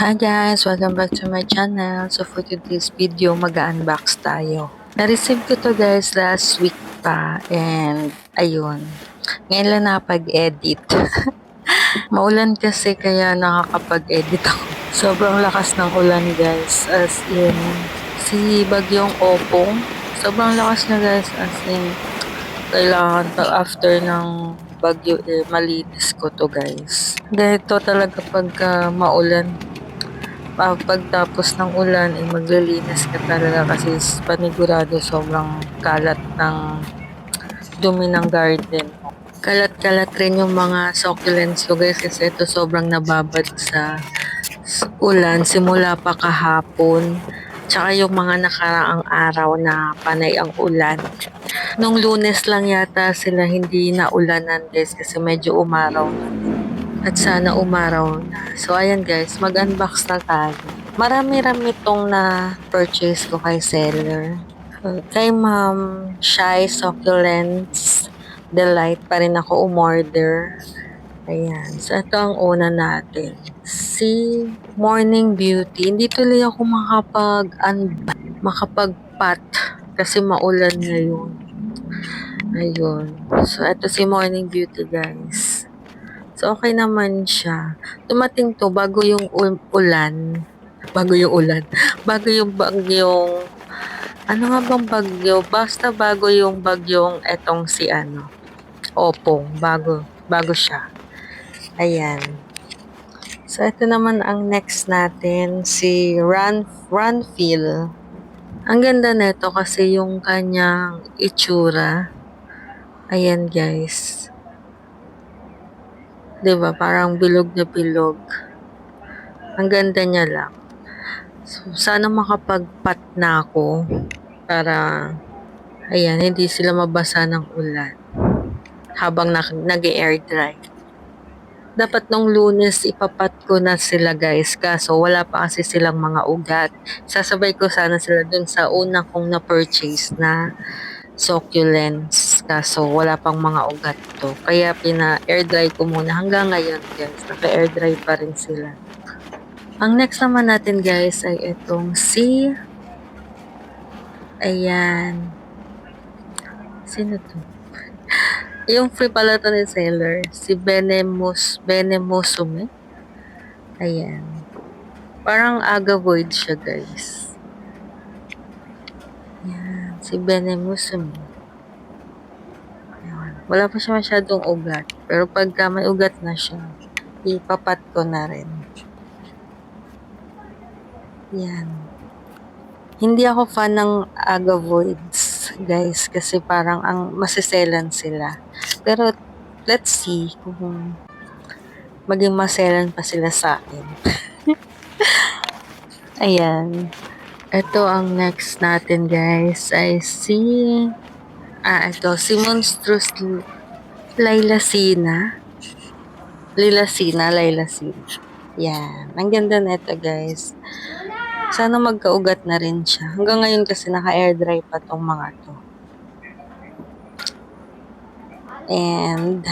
Hi guys! Welcome back to my channel. So for today's video, mag-unbox tayo. Na-receive ko to guys last week pa and ayun. Ngayon lang nakapag-edit. Maulan kasi kaya nakakapag-edit ako. Sobrang lakas ng ulan guys. As in, si Bagyong Opong. Sobrang lakas na guys. As in, kailangan after ng bagyo malinis ko to guys. Ganito talaga pagka maulan. Pagtapos ng ulan ay maglilinis ka talaga kasi panigurado sobrang kalat ng dumi ng garden. Kalat-kalat rin yung mga succulents ko guys kasi ito sobrang nababad sa ulan simula pa kahapon. Tsaka yung mga nakaraang araw na panay ang ulan. Nung Lunes lang yata sila hindi naulanan guys kasi medyo umaraw na. At sana umaraw na. So ayan guys, mag-unbox na tayo. Marami-rami itong na-purchase ko kay seller. Kay Ma'am Shy Succulents Delight pa rin ako umorder. Ayan. So, ito ang una natin. Si Morning Beauty. Hindi tuloy ako makapag-pot kasi maulan ngayon. Ayun. So, ito si Morning Beauty, guys. So, okay naman siya. Dumating to bago yung ulan. Bago yung ulan. Bago yung bagyong... Ano nga bang bagyo? Basta bago yung bagyong etong si Opong. Bago siya. Ayan. So, ito naman ang next natin. Si Runfeel. Ang ganda nito kasi yung kanyang itsura. Ayan guys. 'Di ba? Parang bilog na bilog. Ang ganda niya lang. So, sana makapagpat na ako para ayan, hindi sila mabasa ng ulan habang nag-air dry. Dapat nung Lunes ipapat ko na sila guys, kaso wala pa kasi silang mga ugat. Sasabay ko sana sila dun sa una kong na-purchase na succulents, kaso wala pang mga ugat to. Kaya pina-air dry ko muna hanggang ngayon guys, naka-air dry pa rin sila. Ang next naman natin guys ay itong ayan, sino to? Yung free pala to ni seller, si Benemusume. Ayan. Parang agavoid siya guys. Ayan, si Benemusume. Ayan. Wala pa siya masyadong ugat. Pero pagka may ugat na siya, ipapat ko na rin. Yan. Hindi ako fan ng agavoids, guys, kasi parang ang masiselan sila. Pero, let's see kung maging maselan pa sila sa akin. Ayan. Ito ang next natin, guys, ay ito, si Monstrous Lailacina. Yan. Ang ganda nito, guys. Sana magkaugat na rin siya. Hanggang ngayon kasi naka-air dry pa tong mga to. And,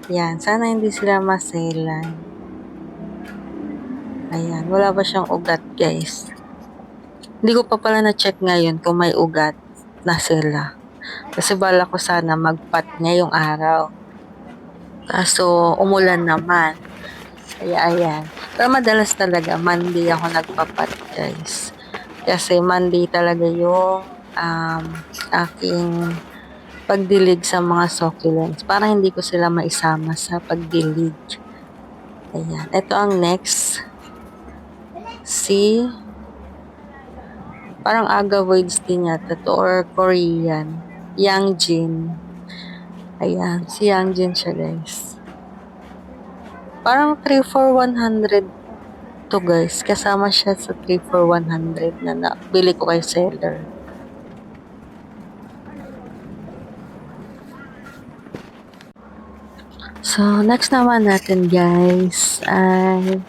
yan. Sana hindi sila maselan. Ayan. Wala pa siyang ugat, guys. Hindi ko pa pala na-check ngayon kung may ugat na sila. Kasi bala ko sana magpat ngayong araw. Kaso, umulan naman. Kaya, ayan. Pero madalas talaga, Monday ako nagpapat, guys. Kasi Monday talaga yung aking pagdilig sa mga succulents. Para hindi ko sila maisama sa pagdilig. Ayan. Ito ang next. Parang agavoids din yata to or Korean. Yangjin. Ayan. Si Yangjin siya, guys. Parang 3 for 100 to guys. Kasama siya sa 3 for 100 na nabili ko kay seller. So, next naman natin guys ay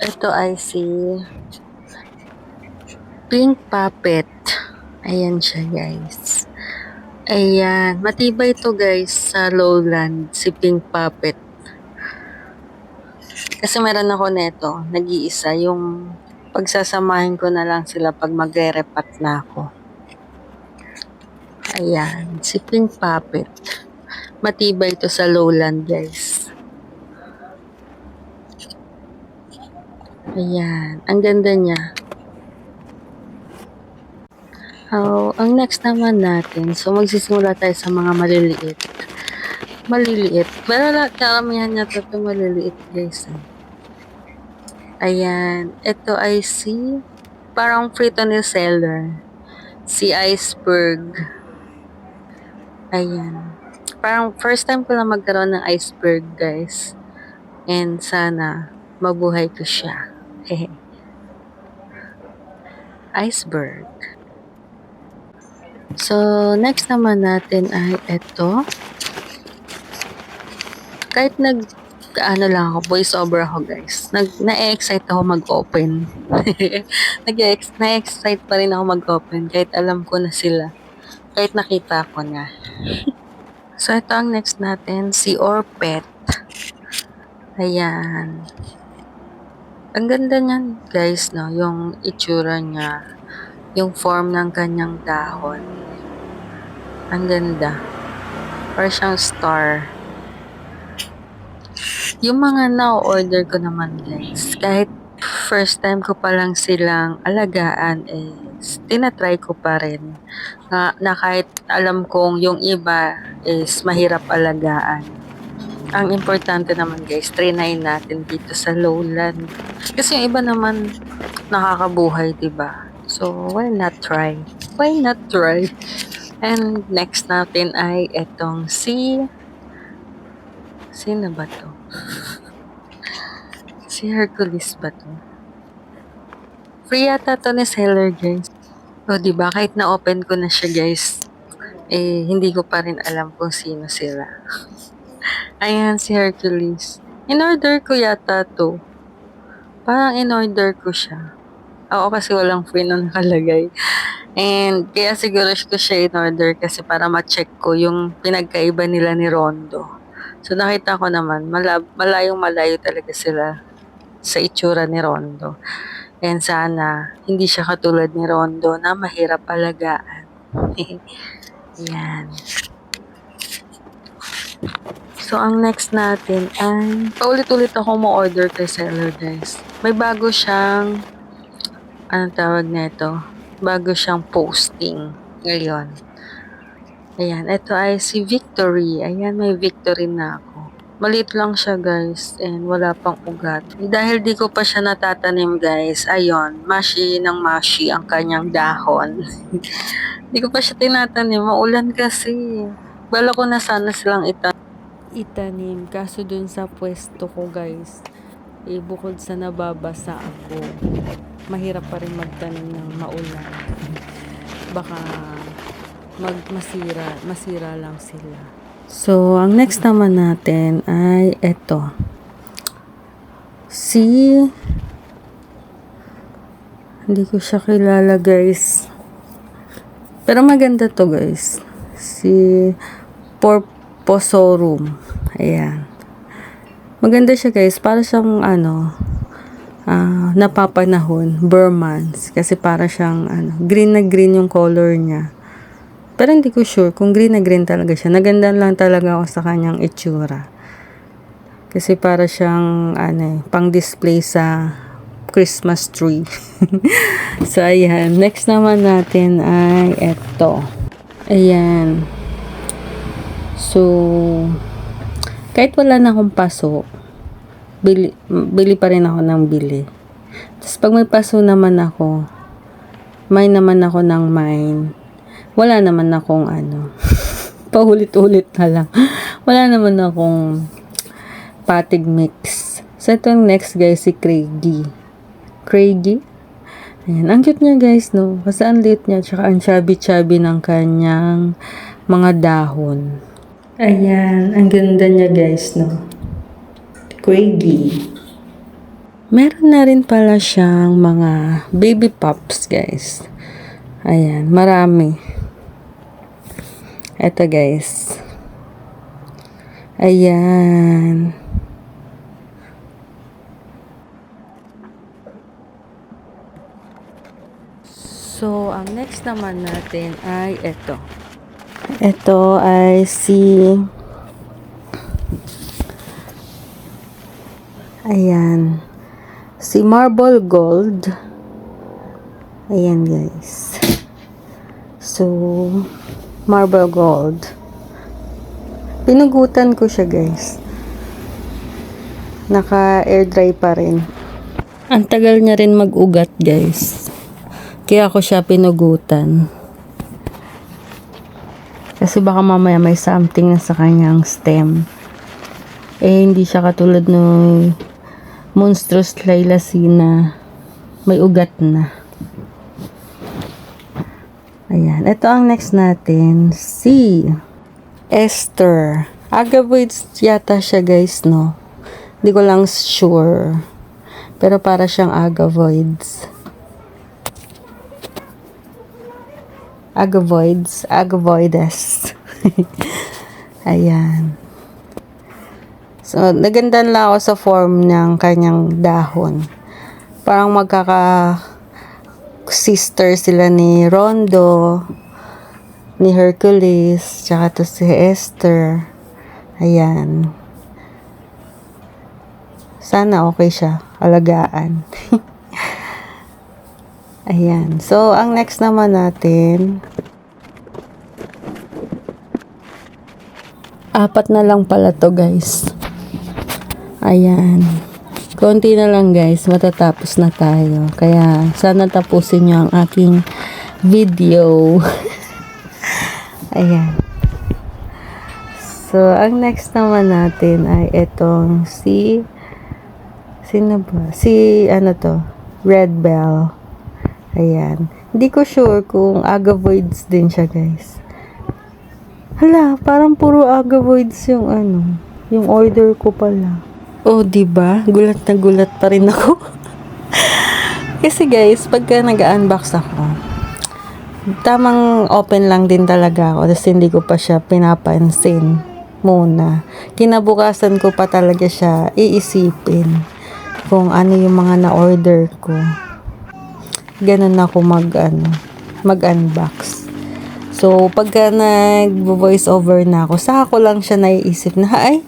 ito ay si Pink Puppet. Ayan siya guys. Ayan, matibay to guys sa lowland, si Pink Puppet. Kasi meron ako neto, nag-iisa, yung pagsasamahin ko na lang sila pag magre-repat na ako. Ayan, si Pink Puppet. Matibay to sa lowland guys. Ayan, ang ganda niya. Oh, ang next naman natin, so magsisimula tayo sa mga maliliit. Maliliit. Pero karamihan niya to maliliit guys. Ayan, ito ay si parang Freetonia seller. Si Iceberg. Ayan. Parang first time ko lang magkaroon ng iceberg guys. And sana mabuhay ko siya. Iceberg. So, next naman natin ay ito. Kahit lang ako, voice over ako guys. Na-excite ako mag-open. Na-excite pa rin ako mag-open kahit alam ko na sila. Kahit nakita ko na. So, ito ang next natin, si Orpet. Ayan. Ang ganda niyan guys, no? Yung itsura niya. Yung form ng kanyang dahon. Ang ganda. Parang siyang star. Yung mga na-order ko naman guys, kahit first time ko pa lang silang alagaan is tinatry ko pa rin. Na kahit alam kong yung iba is mahirap alagaan. Ang importante naman guys, trinayin natin dito sa lowland. Kasi yung iba naman nakakabuhay, diba? So, why not try? Why not try? And next natin ay etong sino ba to? Si Hercules ba to? Free yata to ni seller guys. O diba, kahit na-open ko na siya guys, hindi ko pa rin alam kung sino sila. Ayan, si Hercules. In-order ko yata to. Parang in-order ko siya. Oo, kasi walang free na nakalagay. And kaya siguro ko siya in-order kasi para ma-check ko yung pinagkaiba nila ni Rondo. So nakita ko naman, malayong-malayo talaga sila sa itsura ni Rondo. And sana hindi siya katulad ni Rondo na mahirap alagaan. Yan. So ang next natin ay paulit-ulit ako mo-order kay seller guys. May bago siyang anong tawag nito? Bago siyang posting ngayon. Ayan, ito ay si Victory. Ayan, may Victory na ako. Maliit lang siya guys and wala pang ugat. Dahil di ko pa siya natatanim guys, ayun, mashi ng mashi ang kanyang dahon. Di ko pa siya tinatanim, maulan kasi. Bala ko na sana silang itanim, kaso dun sa pwesto ko guys, bukod sa nababasa ako, mahirap pa rin magtanim ng maulan. Baka masira lang sila. So, ang next naman natin ay eto. Hindi ko siya kilala guys. Pero maganda to guys. Si Porposorum. Ayan. Maganda siya guys. Para siyang napapanahon. Burmans. Kasi para siyang green na green yung color niya. Pero hindi ko sure kung green na green talaga siya. Nagandahan lang talaga ako sa kanyang itsura. Kasi para siyang pang display sa Christmas tree. So ayan, next naman natin ay eto. Ayan. So kahit wala na akong paso, bili pa rin ako ng bili. Tapos pag may paso naman ako, mine naman ako ng mine. Wala naman akong paulit-ulit na lang. Wala naman akong patig mix. So, ito next guys, si Craigie. Craigie? Ayan, ang cute niya guys, no? Kasi ang liit niya, tsaka ang chubby-chubby ng kanyang mga dahon. Ayan, ang ganda niya guys, no? Craigie. Meron na rin pala siyang mga baby pups guys. Ayan, marami. Eto guys. Ayan. So, ang next naman natin ay ito. Ito ay ayan, si Marble Gold. Ayan guys. So, Marble Gold. Pinugutan ko siya guys. Naka air dry pa rin. Ang tagal niya rin mag-ugat guys. Kaya ako siya pinugutan. Kasi baka mamaya may something na sa kanyang stem. Hindi siya katulad ng Monstrous Lilacina. May ugat na. Ayan. Ito ang next natin. Si Esther. Agavoids yata siya guys, no? Hindi ko lang sure. Pero para siyang agavoids. Agavoides. Ayan. So, nagandan lang ako sa form ng kanyang dahon. Parang magkaka-sister sila ni Rondo, ni Hercules, tsaka to si Esther. Ayan. Sana okay siya. Alagaan. Ayan. So, ang next naman natin, 4 na lang pala to guys. Ayan. Konti na lang guys. Matatapos na tayo. Kaya, sana tapusin nyo ang aking video. Ayan. So, ang next naman natin ay itong sino ba? Ano to? Red Bell. Ayan. Hindi ko sure kung agavoids din siya, guys. Hala, parang puro agavoids yung yung order ko pala. Oh, diba? Gulat na gulat pa rin ako. Kasi guys, pagka nag-unbox ako, tamang open lang din talaga ako. Tapos hindi ko pa siya pinapansin muna. Kinabukasan ko pa talaga siya iisipin kung ano yung mga na-order ko. Ganun ako mag-unbox. So, pagka nag-voice over na ako, saka ko lang siya naiisip na, ay,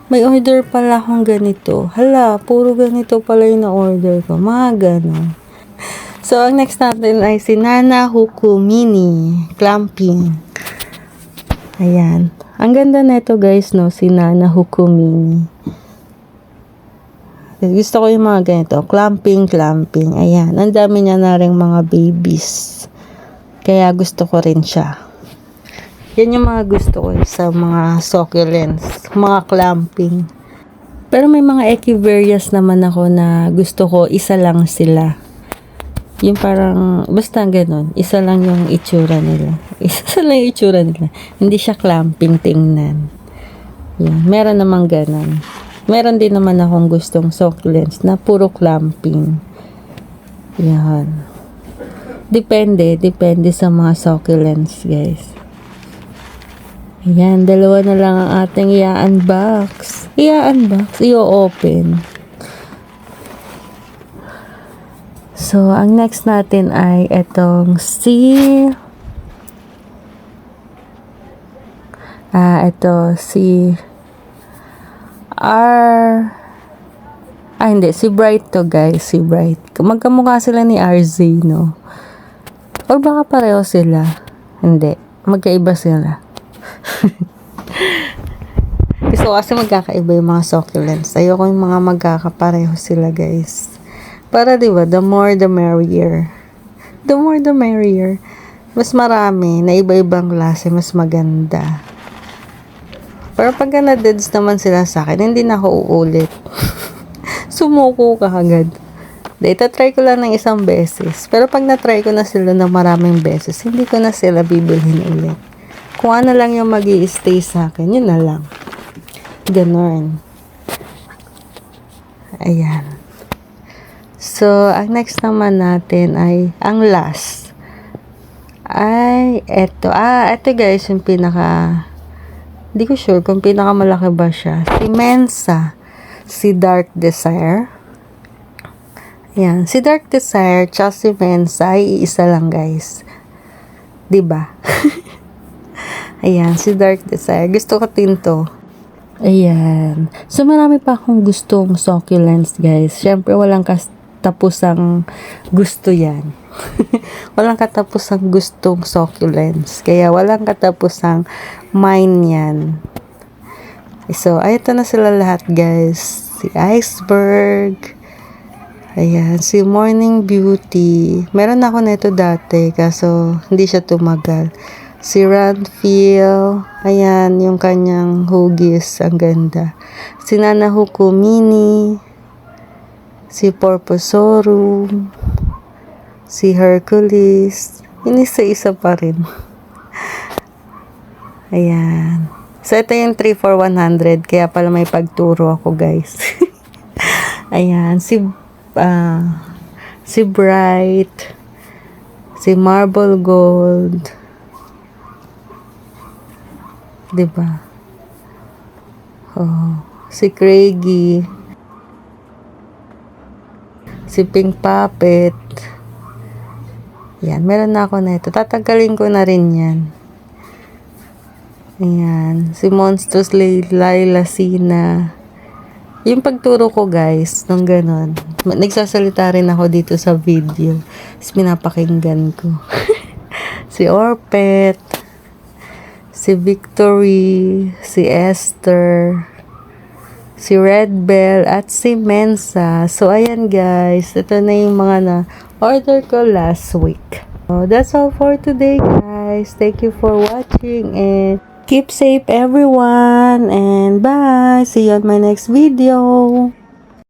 may order pala akong ganito. Hala, puro ganito pala yung na-order ko. Mga ganun. So, ang next natin ay si Nana Hukumini Clamping. Ayan. Ang ganda na ito guys, no? Si Nana Hukumini. Gusto ko yung mga ganito. Clamping. Ayan. Ang dami niya na rin mga babies. Kaya gusto ko rin siya. Yan yung mga gusto ko sa mga succulents. Mga clamping. Pero may mga echiverias naman ako na gusto ko isa lang sila. Yung parang, basta ganun. Isa lang yung itsura nila. Isa lang yung itsura nila. Hindi siya clamping tingnan. Yan. Meron namang ganun. Meron din naman akong gustong succulents na puro clamping. Yan. Depende sa mga succulents, guys. Ayan, 2 na lang ang ating i-unbox. I-open. So, ang next natin ay itong si Bright to guys, si Bright. Magkamukha sila ni RZ, no? Or baka pareho sila. Hindi, magkaiba sila. Gusto kasi magkakaiba yung mga succulents. Ayoko yung mga magkakapareho sila, guys. Para diba, the more the merrier. The more the merrier. Mas marami na iba-ibang klase, mas maganda. Pero pagka na-deads naman sila sa akin, hindi na ako uulit. Sumuko ka agad. Try ko lang ng isang beses. Pero pag na-try ko na sila ng maraming beses, hindi ko na sila bibilhin ulit. Kung ano lang yung magi-stay sa akin, yun na lang. Ganon. Ayan. So, ang next naman natin ay ang last. ay eto. Eto guys, yung pinaka, hindi ko sure kung pinakamalaki ba siya. Si Mensa, si Dark Desire. Ayan, si Dark Desire, tsaka si Mensa, ay iisa lang guys. Diba? Ayan, si Dark Desire. Gusto ko din to. Ayan. So, marami pa akong gustong succulents, guys. Siyempre, walang katapusang gusto yan. Walang katapusang gustong succulents. Kaya, walang katapusang mine yan. So, ito na sila lahat, guys. Si Iceberg. Ayan. Si Morning Beauty. Meron ako nito dati, kaso hindi siya tumagal. Si Ranfil, ayan, yung kanyang hugis, ang ganda. Si Nana Huko Mini, si Porposorum, si Hercules, inisa-isa pa rin. Ayan. So, ito yung 3 for 100, kaya pala may pagturo ako, guys. Ayan, si Bright, si Marble Gold, diba? Oh, si Craigie, si Pink Puppet. Yan, meron na ako na ito. Tatanggalin ko na rin yan. Ayan, si Monstrous Laila Sina. Yung pagturo ko guys, nung ganon. Nagsasalita rin ako dito sa video. Tapos pinapakinggan ko. Si Orpet, si Victory, si Esther, si Red Bell, at si Mensa. So, ayan guys. Ito na yung mga na-order ko last week. So, that's all for today guys. Thank you for watching and keep safe everyone. And bye! See you on my next video.